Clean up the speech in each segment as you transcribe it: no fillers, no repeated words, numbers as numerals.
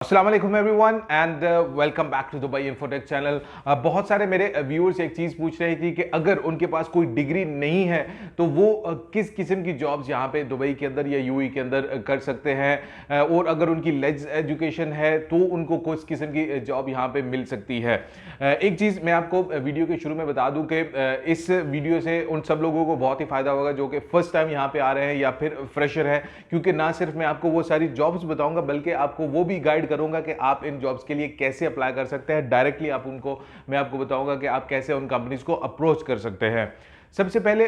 अस्सलाम वालेकुम everyone and welcome back to Dubai infotech channel. बहुत सारे मेरे व्यूअर्स एक चीज़ पूछ रहे थी कि अगर उनके पास कोई डिग्री नहीं है तो वो किस किस्म की जॉब्स यहाँ पे दुबई के अंदर या यूएई के अंदर कर सकते हैं, और अगर उनकी लेग्स एजुकेशन है तो उनको किस किस्म की जॉब यहाँ पे मिल सकती है। एक चीज़ मैं आपको वीडियो के शुरू में बता दूं कि इस वीडियो से उन सब लोगों को बहुत ही फ़ायदा होगा जो कि फर्स्ट टाइम यहाँ पे आ रहे हैं या फिर फ्रेशर हैं, क्योंकि ना सिर्फ मैं आपको वो सारी जॉब्स बताऊंगा बल्कि आपको वो भी गाइड करूंगा कि आप इन जॉब्स के लिए कैसे अप्लाई कर सकते हैं। डायरेक्टली आप उनको मैं आपको बताऊंगा कि आप कैसे उन कंपनीज को अप्रोच कर सकते हैं। सबसे पहले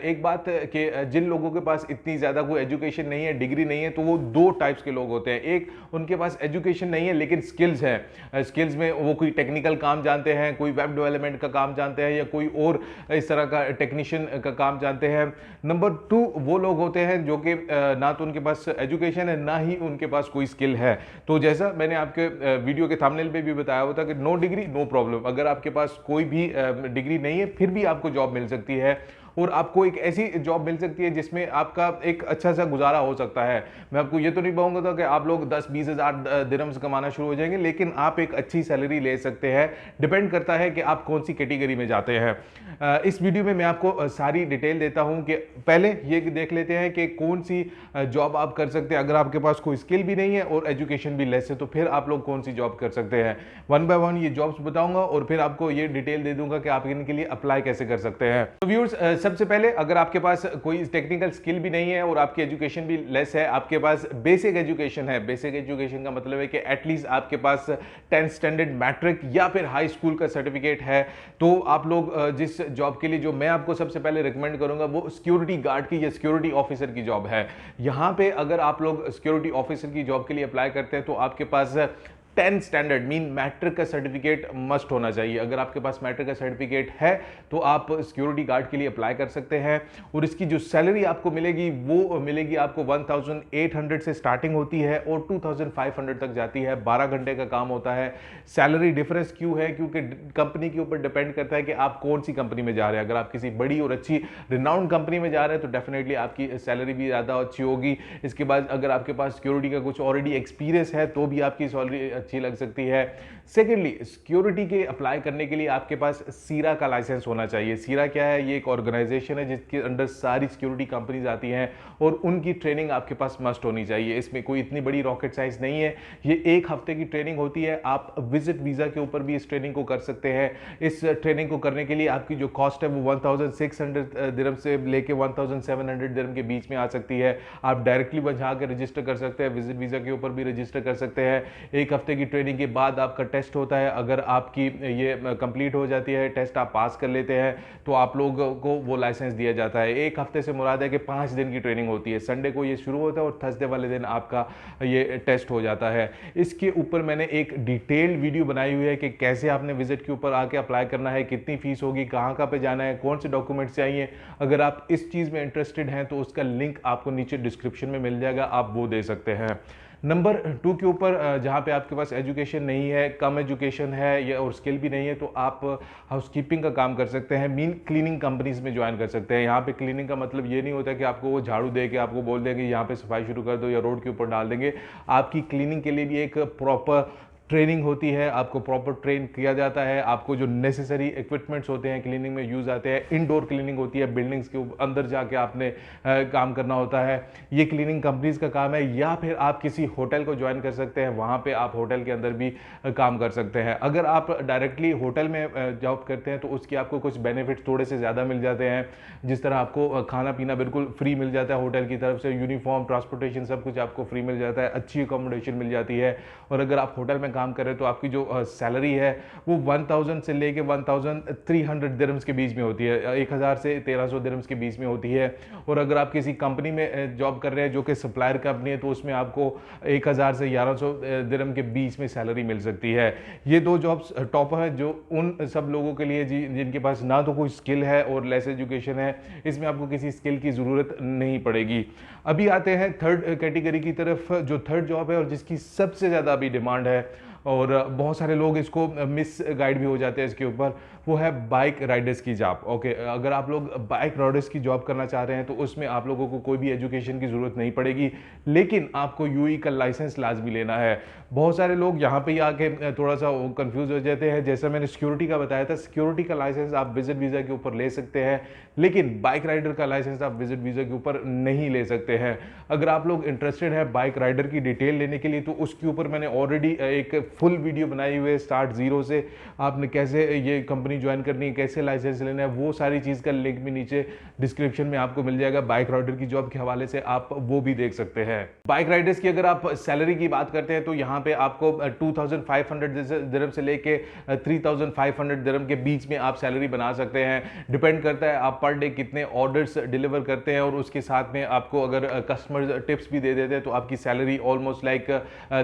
एक बात कि जिन लोगों के पास इतनी ज़्यादा कोई एजुकेशन नहीं है, डिग्री नहीं है, तो वो दो टाइप्स के लोग होते हैं। एक, उनके पास एजुकेशन नहीं है लेकिन स्किल्स हैं। स्किल्स में वो कोई टेक्निकल काम जानते हैं, कोई वेब डेवलपमेंट का काम जानते हैं या कोई और इस तरह का टेक्नीशियन का काम जानते हैं। नंबर टू, वो लोग होते हैं जो कि ना तो उनके पास एजुकेशन है ना ही उनके पास कोई स्किल है। तो जैसा मैंने आपके वीडियो के थंबनेल पे भी बताया होता कि नो डिग्री नो प्रॉब्लम। अगर आपके पास कोई भी डिग्री नहीं है फिर भी आपको जॉब मिल सकती है और आपको एक ऐसी जॉब मिल सकती है जिसमें आपका एक अच्छा सा गुजारा हो सकता है। मैं आपको ये तो नहीं कहूँगा था कि आप लोग 10-20 हज़ार दिरहम्स कमाना शुरू हो जाएंगे, लेकिन आप एक अच्छी सैलरी ले सकते हैं। डिपेंड करता है कि आप कौन सी कैटेगरी में जाते हैं। इस वीडियो में मैं आपको सारी डिटेल देता हूँ कि पहले ये देख लेते हैं कि कौन सी जॉब आप कर सकते हैं। अगर आपके पास कोई स्किल भी नहीं है और एजुकेशन भी लेस है तो फिर आप लोग कौन सी जॉब कर सकते हैं। वन बाय वन ये जॉब्स बताऊंगा और फिर आपको ये डिटेल दे दूंगा कि आप इनके लिए अप्लाई कैसे कर सकते हैं। तो व्यूअर्स, सबसे पहले अगर आपके पास कोई टेक्निकल स्किल भी नहीं है और आपकी एजुकेशन भी लेस है, आपके पास बेसिक एजुकेशन है। बेसिक एजुकेशन का मतलब है कि एटलीस्ट आपके पास 10th स्टैंडर्ड मैट्रिक या फिर हाई स्कूल का सर्टिफिकेट है, तो आप लोग जिस जॉब के लिए जो मैं आपको सबसे पहले रिकमेंड करूंगा वो सिक्योरिटी गार्ड की या सिक्योरिटी ऑफिसर की जॉब है। यहां पे अगर आप लोग सिक्योरिटी ऑफिसर की जॉब के लिए अप्लाई करते हैं तो आपके पास 10th स्टैंडर्ड मीन मैट्रिक का सर्टिफिकेट मस्ट होना चाहिए। अगर आपके पास मैट्रिक का सर्टिफिकेट है तो आप सिक्योरिटी गार्ड के लिए अप्लाई कर सकते हैं और इसकी जो सैलरी आपको मिलेगी वो मिलेगी आपको 1800 से स्टार्टिंग होती है और 2500 तक जाती है। 12 घंटे का काम होता है। सैलरी डिफरेंस क्यों है? क्योंकि कंपनी के ऊपर डिपेंड करता है कि आप कौन सी कंपनी में जा रहे हैं। अगर आप किसी बड़ी और अच्छी रिनाउंड कंपनी में जा रहे हैं तो डेफिनेटली आपकी सैलरी भी ज़्यादा अच्छी होगी। इसके बाद अगर आपके पास सिक्योरिटी का कुछ ऑलरेडी एक्सपीरियंस है तो भी आपकी सैलरी अच्छी लग सकती है। सेकेंडली, सिक्योरिटी के अप्लाई करने के लिए आपके पास सीरा का लाइसेंस होना चाहिए। सीरा क्या है? ये एक ऑर्गेनाइजेशन है जिसके अंदर सारी सिक्योरिटी कंपनीज आती हैं और उनकी ट्रेनिंग आपके पास मस्ट होनी चाहिए। इसमें कोई इतनी बड़ी रॉकेट साइंस नहीं है। ये 1 हफ्ते की ट्रेनिंग होती है। आप विजिट वीजा के ऊपर भी इस ट्रेनिंग को कर सकते हैं। इस ट्रेनिंग को करने के लिए आपकी जो कॉस्ट है वो 1600 दिरहम से लेके 1700 दिरहम के बीच में आ सकती है। आप डायरेक्टली वहां जाकर रजिस्टर कर सकते हैं, विजिट वीजा के ऊपर भी रजिस्टर कर सकते हैं। 1 हफ्ते की ट्रेनिंग के बाद आपका टेस्ट होता है। अगर आपकी ये कंप्लीट हो जाती है, टेस्ट आप पास कर लेते हैं तो आप लोगों को वो लाइसेंस दिया जाता है। 1 हफ्ते से मुराद है कि 5 दिन की ट्रेनिंग होती है। संडे को ये शुरू होता है और थर्सडे वाले दिन आपका ये टेस्ट हो जाता है। इसके ऊपर मैंने एक डिटेल्ड वीडियो बनाई हुई है कि कैसे आपने विजिट के ऊपर आके अप्लाई करना है, कितनी फीस होगी, कहाँ कहाँ पे जाना है, कौन से डॉक्यूमेंट्स चाहिए। अगर आप इस चीज़ में इंटरेस्टेड हैं तो उसका लिंक आपको नीचे डिस्क्रिप्शन में मिल जाएगा, आप वो दे सकते हैं। नंबर 2 के ऊपर जहाँ पे आपके पास एजुकेशन नहीं है, कम एजुकेशन है या और स्किल भी नहीं है, तो आप हाउसकीपिंग का काम कर सकते हैं। मीन क्लीनिंग कंपनीज में ज्वाइन कर सकते हैं। यहाँ पे क्लीनिंग का मतलब ये नहीं होता कि आपको वो झाड़ू दे के आपको बोल देंगे यहाँ पे सफाई शुरू कर दो या रोड के ऊपर डाल देंगे। आपकी क्लीनिंग के लिए भी एक प्रॉपर ट्रेनिंग होती है, आपको प्रॉपर ट्रेन किया जाता है। आपको जो नेसेसरी इक्विपमेंट्स होते हैं क्लीनिंग में यूज़ आते हैं। इनडोर क्लीनिंग होती है, बिल्डिंग्स के अंदर जाके आपने काम करना होता है। ये क्लीनिंग कंपनीज का काम है। या फिर आप किसी होटल को ज्वाइन कर सकते हैं, वहाँ पे आप होटल के अंदर भी काम कर सकते हैं। अगर आप डायरेक्टली होटल में जॉब करते हैं तो उसकी आपको कुछ बेनिफिट्स थोड़े से ज़्यादा मिल जाते हैं। जिस तरह आपको खाना पीना बिल्कुल फ्री मिल जाता है होटल की तरफ से, यूनिफॉर्म, ट्रांसपोर्टेशन सब कुछ आपको फ्री मिल जाता है, अच्छी अकोमोडेशन मिल जाती है। और अगर आप होटल में काम कर रहे हैं तो आपकी जो सैलरी है वो 1000 से लेके 1300 दिरहम्स के बीच में होती है, 1000 से 1300 दिरहम्स के बीच में होती है। और अगर आप किसी कंपनी में जॉब कर रहे हैं जो कि सप्लायर कंपनी है तो उसमें आपको 1000 से 1100 दिरहम के बीच में सैलरी मिल सकती है। ये दो जॉब्स टॉप है जो उन सब लोगों के लिए जिनके पास ना तो कोई स्किल है और लेस एजुकेशन है। इसमें आपको किसी स्किल की ज़रूरत नहीं पड़ेगी। अभी आते हैं थर्ड कैटेगरी की तरफ। जो थर्ड जॉब है और जिसकी सबसे ज़्यादा अभी डिमांड है और बहुत सारे लोग इसको मिस गाइड भी हो जाते हैं इसके ऊपर, वो है बाइक राइडर्स की जॉब। ओके, अगर आप लोग बाइक राइडर्स की जॉब करना चाह रहे हैं तो उसमें आप लोगों को कोई भी एजुकेशन की ज़रूरत नहीं पड़ेगी, लेकिन आपको यूई का लाइसेंस लाजमी लेना है। बहुत सारे लोग यहाँ पे ही आके थोड़ा सा कंफ्यूज हो जाते हैं। जैसा मैंने सिक्योरिटी का बताया था, सिक्योरिटी का लाइसेंस आप विजिट वीज़ा के ऊपर ले सकते हैं, लेकिन बाइक राइडर का लाइसेंस आप विजिट वीज़ा के ऊपर नहीं ले सकते हैं। अगर आप लोग इंटरेस्टेड है बाइक राइडर की डिटेल लेने के लिए, तो उसके ऊपर मैंने ऑलरेडी एक फुल वीडियो बनाई हुई है, स्टार्ट जीरो से आपने कैसे ये कंपनी ज्वाइन करनी है, कैसे लाइसेंस लेना है, वो सारी चीज़ का लिंक भी नीचे डिस्क्रिप्शन में आपको मिल जाएगा। बाइक राइडर की जॉब के हवाले से आप वो भी देख सकते हैं। बाइक राइडर्स की अगर आप सैलरी की बात करते हैं तो यहाँ पे आपको 2500 दिरहम से लेके 3500 दिरहम के बीच में आप सैलरी बना सकते हैं। डिपेंड करता है आप पर डे कितने ऑर्डर्स डिलीवर करते हैं, और उसके साथ में आपको अगर कस्टमर टिप्स भी दे देते हैं तो आपकी सैलरी ऑलमोस्ट लाइक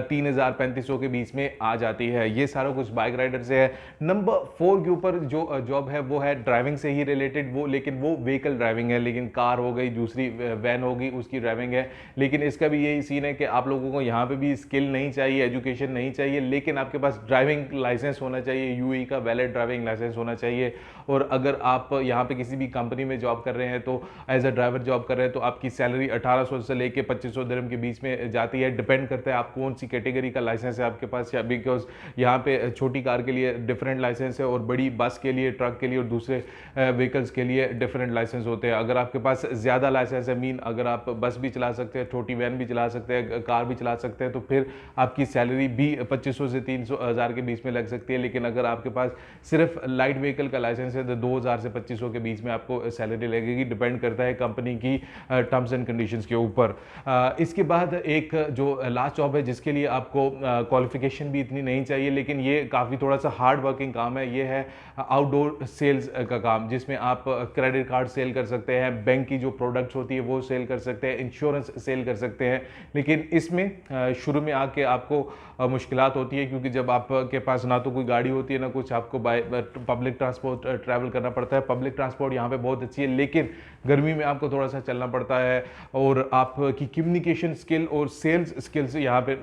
3000-3500 के बीच में आ जाती है। ये सारा कुछ बाइक राइडर से है। नंबर 4 के ऊपर जो जॉब है वो है ड्राइविंग से ही रिलेटेड, वो लेकिन वो व्हीकल ड्राइविंग है, लेकिन कार हो गई, दूसरी वैन होगी, उसकी ड्राइविंग है। लेकिन इसका भी यही सीन है कि आप लोगों को यहाँ पे भी स्किल नहीं चाहिए, एजुकेशन नहीं चाहिए, लेकिन आपके पास ड्राइविंग लाइसेंस होना चाहिए, यूएई का वैलिड ड्राइविंग लाइसेंस होना चाहिए। और अगर आप यहाँ पे किसी भी कंपनी में जॉब कर रहे हैं तो एज अ ड्राइवर जॉब कर रहे हैं तो आपकी सैलरी 1800 से लेके 2500 दिरहम के बीच में जाती है। डिपेंड करता है आप कौन सी कैटेगरी का लाइसेंस है आपके पास, या बिकॉज यहाँ पे छोटी कार के लिए डिफरेंट लाइसेंस है, और बड़ी बस के लिए, ट्रक के लिए और दूसरे व्हीकल्स के लिए डिफरेंट लाइसेंस होते हैं। अगर आपके पास ज़्यादा लाइसेंस है, मीन अगर आप बस भी चला सकते हैं, छोटी वैन भी चला सकते हैं, कार भी चला सकते हैं, तो फिर आपकी सैलरी भी 2500 से 3000 के बीच में लग सकती है। लेकिन अगर आपके पास सिर्फ लाइट व्हीकल का लाइसेंस है तो 2000 से 2500 के बीच में आपको सैलरी लगेगी। डिपेंड करता है कंपनी की टर्म्स एंड कंडीशंस के ऊपर। इसके बाद एक जो लास्ट जॉब है जिसके लिए आपको क्वालिफिकेशन भी इतनी नहीं चाहिए, लेकिन ये काफ़ी थोड़ा सा हार्ड वर्किंग काम है। ये है आउटडोर सेल्स का काम, जिसमें आप क्रेडिट कार्ड सेल कर सकते हैं, बैंक की जो प्रोडक्ट्स होती है वो सेल कर सकते हैं, इंश्योरेंस सेल कर सकते हैं। लेकिन इसमें शुरू में आके आपको मुश्किलात होती है, क्योंकि जब आपके पास ना तो कोई गाड़ी होती है ना कुछ, आपको बाय पब्लिक ट्रांसपोर्ट ट्रैवल करना पड़ता है। पब्लिक ट्रांसपोर्ट यहाँ पे बहुत अच्छी है, लेकिन गर्मी में आपको थोड़ा सा चलना पड़ता है। और आपकी कम्युनिकेशन स्किल और सेल्स स्किल्स यहाँ पे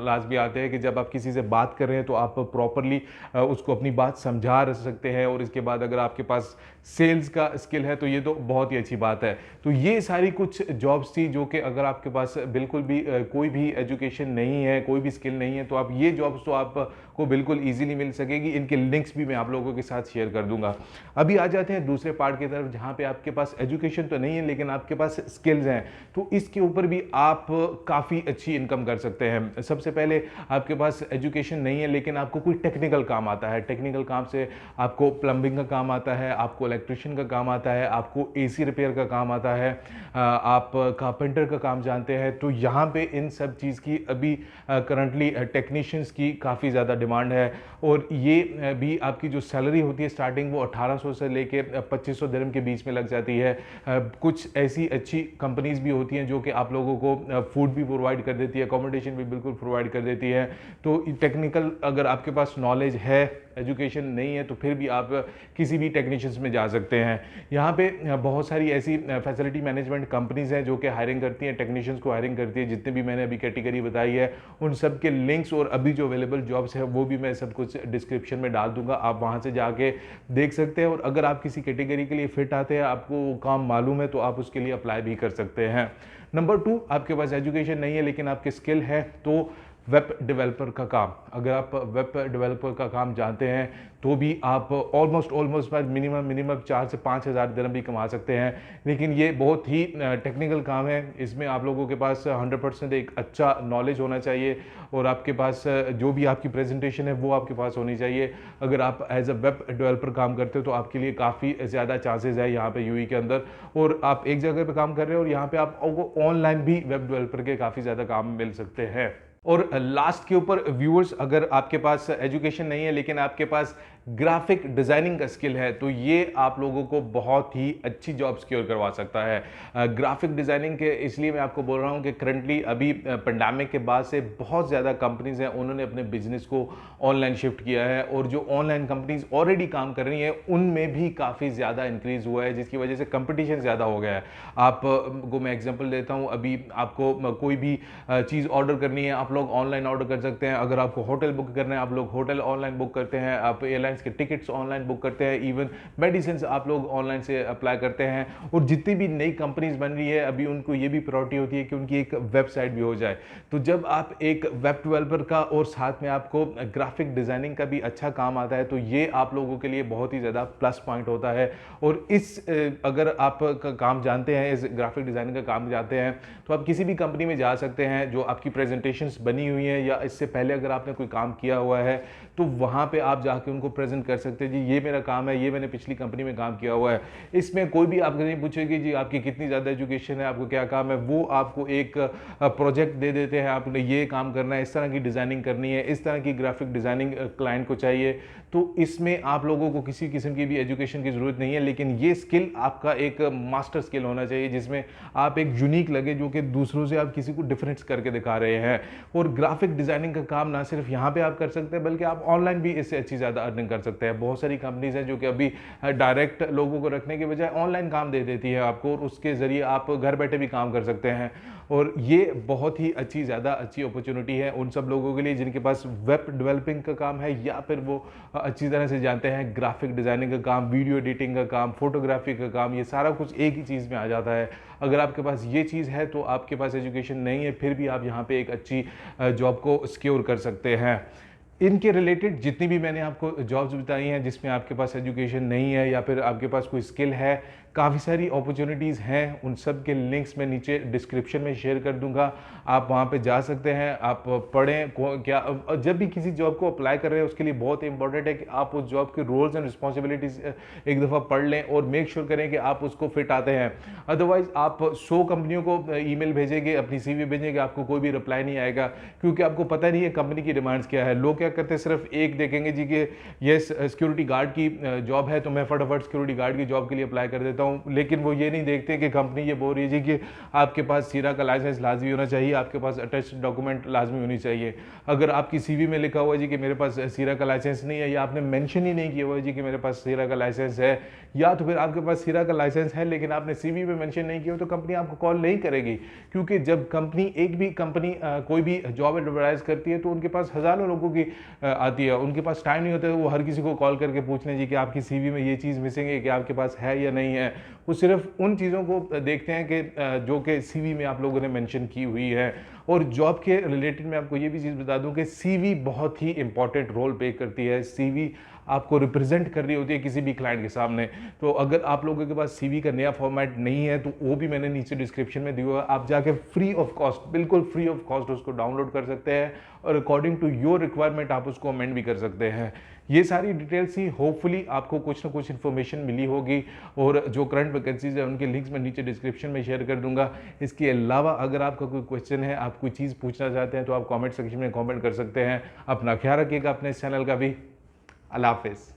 लाजमी आते हैं कि जब आप किसी से बात कर रहे हैं तो आप प्रॉपरली उसको अपनी बात समझा सकते हैं। और इसके बाद अगर आपके पास सेल्स का स्किल है तो ये तो बहुत ही अच्छी बात है। तो ये सारी कुछ जॉब्स थी जो कि अगर आपके पास बिल्कुल भी कोई भी एजुकेशन नहीं है, कोई भी स्किल नहीं है, तो आप ये जॉब्स तो आपको बिल्कुल इजीली मिल सकेगी। इनके लिंक्स भी मैं आप लोगों के साथ शेयर कर दूंगा। अभी आ जाते हैं दूसरे पार्ट की तरफ, जहाँ पे आपके पास एजुकेशन तो नहीं है लेकिन आपके पास स्किल्स हैं, तो इसके ऊपर भी आप काफ़ी अच्छी इनकम कर सकते हैं। सबसे पहले आपके पास एजुकेशन नहीं है लेकिन आपको कोई टेक्निकल काम आता है। टेक्निकल काम से आपको प्लम्बिंग का काम आता है, आपको इलेक्ट्रिशियन का काम आता है, आपको एसी रिपेयर का काम आता है, आप कारपेंटर का काम जानते हैं। तो यहाँ पे इन सब चीज़ की अभी करंटली टेक्नीशियंस की काफ़ी ज़्यादा डिमांड है। और ये भी आपकी जो सैलरी होती है स्टार्टिंग वो 1800 से लेके 2500 दिरहम के बीच में लग जाती है। कुछ ऐसी अच्छी कंपनीज भी होती हैं जो कि आप लोगों को फूड भी प्रोवाइड कर देती है, अकोमोडेशन भी बिल्कुल प्रोवाइड कर देती है। तो टेक्निकल अगर आपके पास नॉलेज है, एजुकेशन नहीं है, तो फिर भी आप किसी भी टेक्नीशियंस में जा सकते हैं। यहाँ पे बहुत सारी ऐसी फैसिलिटी मैनेजमेंट कंपनीज हैं जो कि हायरिंग करती हैं, टेक्नीशियंस को हायरिंग करती है। जितने भी मैंने अभी कैटेगरी बताई है उन सब के लिंक्स और अभी जो अवेलेबल जॉब्स है वो भी मैं सब कुछ डिस्क्रिप्शन में डाल दूंगा, आप वहाँ से जाके देख सकते हैं। और अगर आप किसी कैटेगरी के लिए फिट आते हैं, आपको वो काम मालूम है, तो आप उसके लिए अप्लाई भी कर सकते हैं। नंबर 2, आपके पास एजुकेशन नहीं है लेकिन आपकी स्किल है, तो वेब डेवलपर का काम। अगर आप वेब डेवलपर का काम जानते हैं तो भी आप ऑलमोस्ट मिनिमम 4 से 5 हज़ार दिरहम भी कमा सकते हैं। लेकिन ये बहुत ही टेक्निकल काम है, इसमें आप लोगों के पास 100% एक अच्छा नॉलेज होना चाहिए, और आपके पास जो भी आपकी प्रेजेंटेशन है वो आपके पास होनी चाहिए। अगर आप एज अ वेब डेवलपर काम करते हो तो आपके लिए काफ़ी ज़्यादा चांसेस है यहाँ पे यूएई के अंदर। और आप एक जगह पे काम कर रहे हो और यहाँ पे आपको ऑनलाइन भी वेब डेवलपर के काफ़ी ज़्यादा काम मिल सकते हैं। और लास्ट के ऊपर व्यूअर्स, अगर आपके पास एजुकेशन नहीं है लेकिन आपके पास ग्राफिक डिज़ाइनिंग का स्किल है, तो ये आप लोगों को बहुत ही अच्छी जॉब सिक्योर करवा सकता है। ग्राफिक डिज़ाइनिंग के इसलिए मैं आपको बोल रहा हूँ कि करंटली अभी पेंडेमिक के बाद से बहुत ज़्यादा कंपनीज हैं, उन्होंने अपने बिजनेस को ऑनलाइन शिफ्ट किया है। और जो ऑनलाइन कंपनीज ऑलरेडी काम कर रही हैं उनमें भी काफ़ी ज़्यादा इंक्रीज़ हुआ है, जिसकी वजह से कंपटीशन ज़्यादा हो गया है। आपको मैं एग्जाम्पल देता हूँ, अभी आपको कोई भी चीज़ ऑर्डर करनी है, आप लोग ऑनलाइन ऑर्डर कर सकते हैं। अगर आपको होटल बुक करना है, आप लोग होटल ऑनलाइन बुक करते हैं, आप एयरलाइंस के टिकट्स ऑनलाइन बुक करते हैं, इवन मेडिसिन आप लोग ऑनलाइन से अप्लाई करते हैं। और जितनी भी नई कंपनीज बन रही है अभी, उनको ये भी प्रायोरिटी होती है कि उनकी एक वेबसाइट भी हो जाए। तो जब आप एक वेब डेवलपर का और साथ में आपको ग्राफिक डिज़ाइनिंग का भी अच्छा काम आता है, तो ये आप लोगों के लिए बहुत ही ज़्यादा प्लस पॉइंट होता है। और अगर आप का काम जानते हैं, इस ग्राफिक डिज़ाइनिंग का काम जानते हैं, तो आप किसी भी कंपनी में जा सकते हैं जो आपकी प्रेजेंटेशंस बनी हुई हैं, या इससे पहले अगर आपने कोई काम किया हुआ है तो वहाँ पे आप जाके उनको प्रेजेंट कर सकते हैं, जी ये मेरा काम है, ये मैंने पिछली कंपनी में काम किया हुआ है। इसमें कोई भी आपसे नहीं पूछेगी जी आपकी कितनी ज़्यादा एजुकेशन है, आपको क्या काम है, वो आपको एक प्रोजेक्ट दे देते हैं, आपने ये काम करना है, इस तरह की डिज़ाइनिंग करनी है, इस तरह की ग्राफिक डिज़ाइनिंग क्लाइंट को चाहिए। तो इसमें आप लोगों को किसी किस्म की भी एजुकेशन की ज़रूरत नहीं है, लेकिन ये स्किल आपका एक मास्टर स्किल होना चाहिए जिसमें आप एक यूनिक लगे, जो कि दूसरों से आप किसी को डिफरेंस करके दिखा रहे हैं। और ग्राफिक डिज़ाइनिंग का काम ना सिर्फ यहाँ पे आप कर सकते हैं, बल्कि आप ऑनलाइन भी इससे अच्छी ज़्यादा अर्निंग कर सकते हैं। बहुत सारी कंपनीज हैं जो कि अभी डायरेक्ट लोगों को रखने के बजाय ऑनलाइन काम दे देती है आपको, और उसके ज़रिए आप घर बैठे भी काम कर सकते हैं। और ये बहुत ही ज़्यादा अच्छी अपॉर्चुनिटी है उन सब लोगों के लिए जिनके पास वेब डेवलपिंग का काम है, या फिर वो अच्छी तरह से जानते हैं ग्राफिक डिज़ाइनिंग का काम, वीडियो एडिटिंग का काम, फोटोग्राफी का काम। ये सारा कुछ एक ही चीज़ में आ जाता है। अगर आपके पास ये चीज़ है तो आपके पास एजुकेशन नहीं है, फिर भी आप यहाँ पे एक अच्छी जॉब को सिक्योर कर सकते हैं। इनके रिलेटेड जितनी भी मैंने आपको जॉब्स बताई हैं जिसमें आपके पास एजुकेशन नहीं है या फिर आपके पास कोई स्किल है, काफ़ी सारी अपॉर्चुनिटीज़ हैं। उन सब के लिंक्स मैं नीचे डिस्क्रिप्शन में शेयर कर दूंगा, आप वहां पे जा सकते हैं, आप पढ़ें। क्या जब भी किसी जॉब को अप्लाई कर रहे हैं उसके लिए बहुत इंपॉर्टेंट है कि आप उस जॉब के रोल्स एंड रिस्पॉन्सिबिलिटीज़ एक दफ़ा पढ़ लें और मेक श्योर करें कि आप उसको फिट आते हैं। अदरवाइज़ आप 100 कंपनियों को ईमेल भेजेंगे, अपनी CV भेजेंगे, आपको कोई भी रिप्लाई नहीं आएगा, क्योंकि आपको पता नहीं है कंपनी की डिमांड्स क्या है। लोग क्या करते हैं, सिर्फ एक देखेंगे जी कि ये सिक्योरिटी गार्ड की जॉब है तो मैं फटाफट सिक्योरिटी गार्ड की जॉब के लिए अप्लाई कर देता हूँ, लेकिन वो ये नहीं देखते कि कंपनी ये बोल रही है जी कि आपके पास सीरा का लाइसेंस लाजमी होना चाहिए, आपके पास अटैच्ड डॉक्यूमेंट लाजमी होनी चाहिए। अगर आपकी CV में लिखा हुआ है जी कि मेरे पास सीरा का लाइसेंस नहीं है, या आपने मेंशन ही नहीं किया हुआ है जी कि मेरे पास सीरा का लाइसेंस है, या तो फिर आपके पास सीरा का लाइसेंस है लेकिन आपने CV में मेंशन नहीं किया हो, तो कंपनी आपको कॉल नहीं करेगी। क्योंकि जब एक भी कंपनी कोई भी जॉब एडवर्टाइज करती है तो उनके पास हज़ारों लोगों की आती है, उनके पास टाइम नहीं होता है वो हर किसी को कॉल करके पूछने जी कि आपकी CV में ये चीज़ मिसिंग है, कि आपके पास है या नहीं है। वो सिर्फ उन चीज़ों को देखते हैं कि जो कि CV में आप लोगों ने मेंशन की हुई है। और जॉब के रिलेटेड मैं आपको ये भी चीज़ बता दूं कि CV बहुत ही इंपॉर्टेंट रोल प्ले करती है। CV आपको रिप्रेजेंट कर रही होती है किसी भी क्लाइंट के सामने। तो अगर आप लोगों के पास CV का नया फॉर्मेट नहीं है तो वो भी मैंने नीचे डिस्क्रिप्शन में दिया हुआ है, आप जाके फ्री ऑफ कॉस्ट, बिल्कुल फ्री ऑफ कॉस्ट उसको डाउनलोड कर सकते हैं, और अकॉर्डिंग टू योर रिक्वायरमेंट आप उसको अमेंड भी कर सकते हैं। ये सारी डिटेल्स ही होपफुली आपको कुछ ना कुछ इन्फॉर्मेशन मिली होगी, और जो करंट वैकेंसीज है उनके लिंक्स मैं नीचे डिस्क्रिप्शन में शेयर कर दूंगा। इसके अलावा अगर आपका कोई क्वेश्चन है, आप कोई चीज़ पूछना चाहते हैं, तो आप कमेंट सेक्शन में कमेंट कर सकते हैं। अपना ख्याल रखिएगा अपने इस चैनल का भी। अल्लाह हाफिज़।